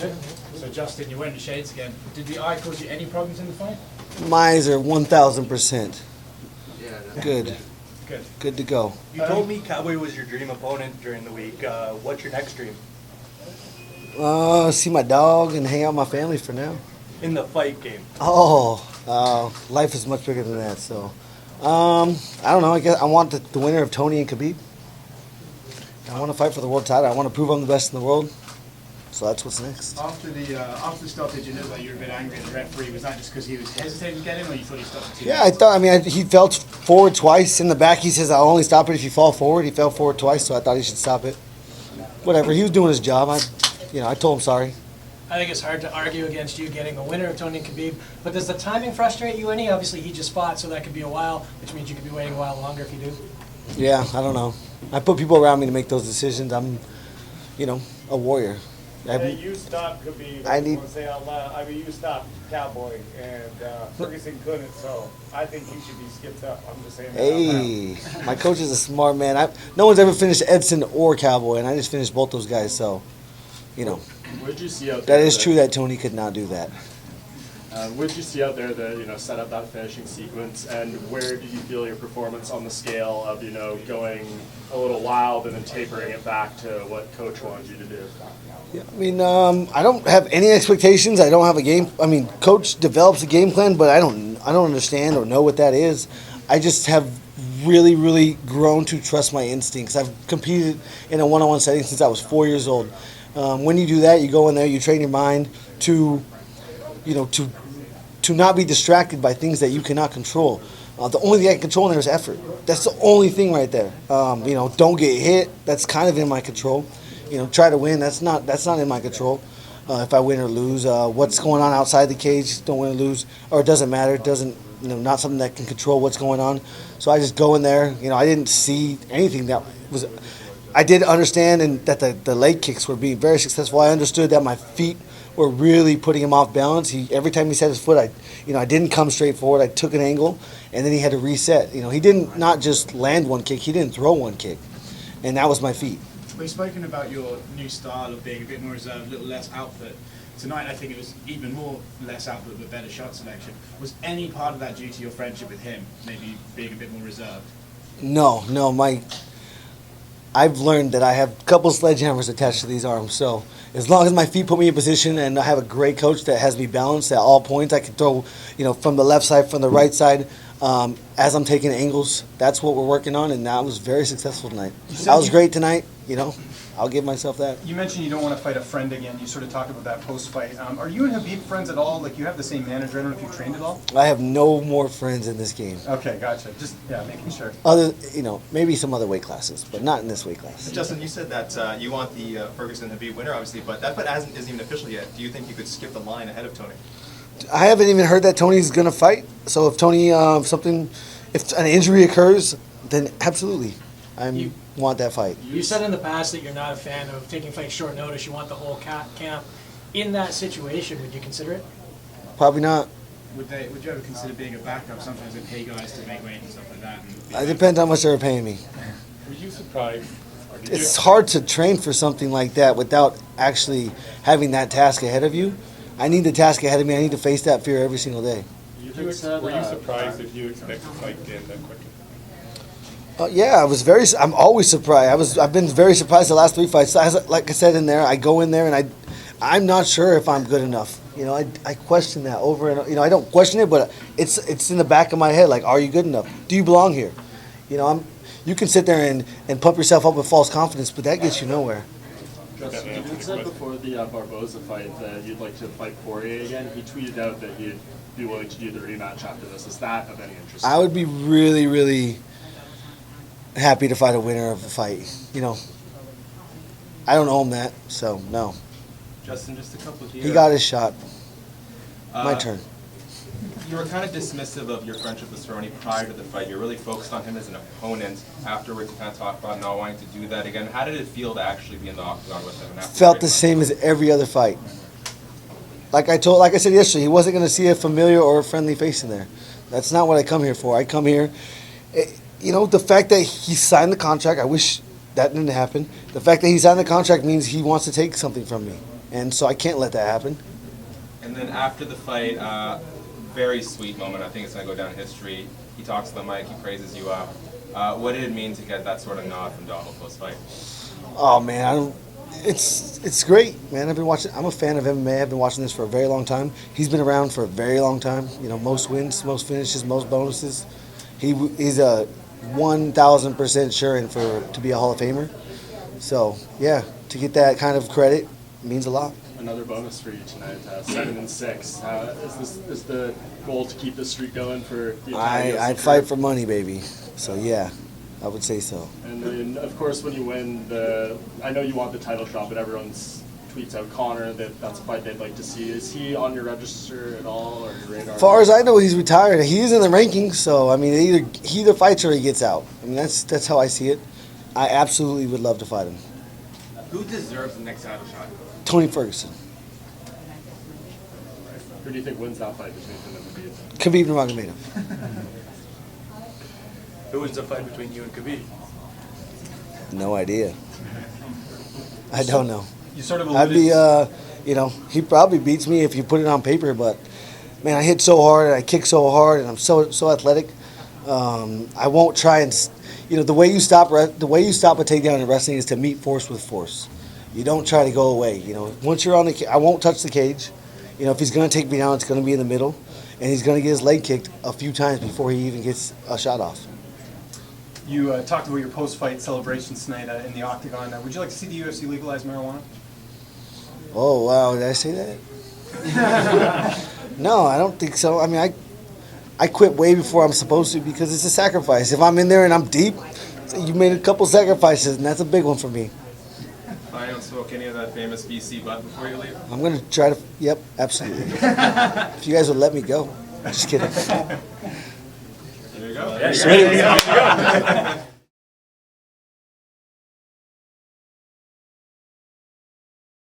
Good. So Justin, you're wearing the shades again. Did the eye cause you any problems in the fight? Mine are 1,000%. Yeah. Good. Good. Good to go. You told me Cowboy was your dream opponent during the week. What's your next dream? See my dog and hang out with my family for now. In the fight game. Life is much bigger than that. So, I don't know. I guess I want the winner of Tony and Khabib. I want to fight for the world title. I want to prove I'm the best in the world. So that's what's next. After the stoppage, you know that you were a bit angry at the referee. Was that just because he was hesitating to get in, or you thought he stopped it too Yeah, late? he fell forward twice. In the back, he says, I'll only stop it if you fall forward. He fell forward twice, so I thought he should stop it. Whatever, he was doing his job. I told him sorry. I think it's hard to argue against you getting a winner of Tony and Khabib, but does the timing frustrate you any? Obviously, he just fought, so that could be a while, which means you could be waiting a while longer if you do. Yeah, I don't know. I put people around me to make those decisions. I'm, a warrior. You stopped Khabib. You stopped Cowboy, and Ferguson couldn't. So I think he should be skipped up. I'm just saying. Hey, my coach is a smart man. No one's ever finished Edson or Cowboy, and I just finished both those guys. So, What did you see out there? that is true that Tony could not do that. What did you see out there that set up that finishing sequence, and where do you feel your performance on the scale of going a little wild and then tapering it back to what coach wanted you to do? Yeah, I don't have any expectations. I don't have a game. Coach develops a game plan, but I don't understand or know what that is. I just have really, really grown to trust my instincts. I've competed in a one-on-one setting since I was 4 years old. When you do that, you go in there, you train your mind to not be distracted by things that you cannot control. The only thing I can control in there is effort. That's the only thing right there. Don't get hit. That's kind of in my control. Try to win. That's not in my control. If I win or lose, what's going on outside the cage, don't win or lose, or it doesn't matter. It doesn't, not something that can control what's going on. So I just go in there. I didn't see anything that was. I did understand that the leg kicks were being very successful. I understood that my feet were really putting him off balance. Every time he set his foot, I didn't come straight forward. I took an angle, and then he had to reset. He didn't not just land one kick. He didn't throw one kick, and that was my feet. We've spoken about your new style of being a bit more reserved, a little less output. Tonight, I think it was even more less output but better shot selection. Was any part of that due to your friendship with him, maybe being a bit more reserved? No, I've learned that I have a couple sledgehammers attached to these arms. So as long as my feet put me in position and I have a great coach that has me balanced at all points, I can throw, from the left side, from the right side, as I'm taking angles. That's what we're working on, and that was very successful tonight. That was great tonight. I'll give myself that. You mentioned you don't want to fight a friend again. You sort of talked about that post-fight. Are you and Khabib friends at all? Like, you have the same manager? I don't know if you've trained at all? I have no more friends in this game. Okay, gotcha. Just, making sure. Maybe some other weight classes, but not in this weight class. Justin, you said that you want the Ferguson-Habib winner, obviously, but that fight isn't even official yet. Do you think you could skip the line ahead of Tony? I haven't even heard that Tony's going to fight. So if Tony, if an injury occurs, then absolutely. I want that fight. You said in the past that you're not a fan of taking fights short notice. You want the whole camp. In that situation, would you consider it? Probably not. Would you ever consider being a backup? Sometimes they pay guys to make weight and stuff like that. It depends how much they're paying me. Were you surprised? It's hard to train for something like that without actually having that task ahead of you. I need the task ahead of me. I need to face that fear every single day. Were you surprised if you expect the fight to end that quickly? Yeah, I'm always surprised. I've been very surprised the last 3 fights. Like I said in there, I go in there and I'm not sure if I'm good enough. I question that over and I don't question it, but it's in the back of my head. Like, are you good enough? Do you belong here? You can sit there and pump yourself up with false confidence, but that gets you nowhere. Justin, you had said before the Barboza fight that you'd like to fight Poirier again. He tweeted out that he'd be willing to do the rematch after this. Is that of any interest? I would be really, really happy to fight a winner of the fight. I don't owe him that, so no. Justin, just a couple here. He got his shot. My turn. You were kind of dismissive of your friendship with Cerrone prior to the fight. You're really focused on him as an opponent. Afterwards, you kind of talked about not wanting to do that again. How did it feel to actually be in the octagon with him? Felt the same as every other fight. Like I said yesterday, he wasn't going to see a familiar or a friendly face in there. That's not what I come here for. I come here, the fact that he signed the contract. I wish that didn't happen. The fact that he signed the contract means he wants to take something from me, and so I can't let that happen. And then after the fight, very sweet moment. I think it's going to go down in history. He talks to the mic. He praises you up. What did it mean to get that sort of nod from Donald post-fight? Oh man, it's great, man. I've been watching. I'm a fan of MMA. I've been watching this for a very long time. He's been around for a very long time. You know, most wins, most finishes, most bonuses. He's a 1,000% sure in to be a Hall of Famer. So yeah, to get that kind of credit means a lot. Another bonus for you tonight, 7-6. Is the goal to keep this streak going for the entire I'd fight for money, baby. So yeah, I would say so. And then, of course, when you win I know you want the title shot, but everyone tweets out Connor that's a fight they'd like to see. Is he on your register at all, or your radar? As far as I know, he's retired. He is in the rankings, so I mean, he either fights or he gets out. I mean, that's how I see it. I absolutely would love to fight him. Who deserves the next title shot? Tony Ferguson. Who do you think wins that fight between him and Khabib? Khabib Nurmagomedov. Who wins the fight between you and Khabib? No idea. I don't know. You sort of I'd alluded. be, he probably beats me if you put it on paper. But man, I hit so hard and I kick so hard and I'm so athletic. I won't try and, the way you stop a takedown in wrestling is to meet force with force. You don't try to go away. Once you're on I won't touch the cage. If he's going to take me down, it's going to be in the middle, and he's going to get his leg kicked a few times before he even gets a shot off. You talked about your post-fight celebrations tonight in the Octagon. Would you like to see the UFC legalize marijuana? Oh, wow. Did I say that? No, I don't think so. I mean, I quit way before I'm supposed to because it's a sacrifice. If I'm in there and I'm deep, you made a couple sacrifices, and that's a big one for me. I don't smoke any of that famous BC butt before you leave. I'm going to try to, yep, absolutely. If you guys would let me go. Just kidding. There you go. Yeah, there you go.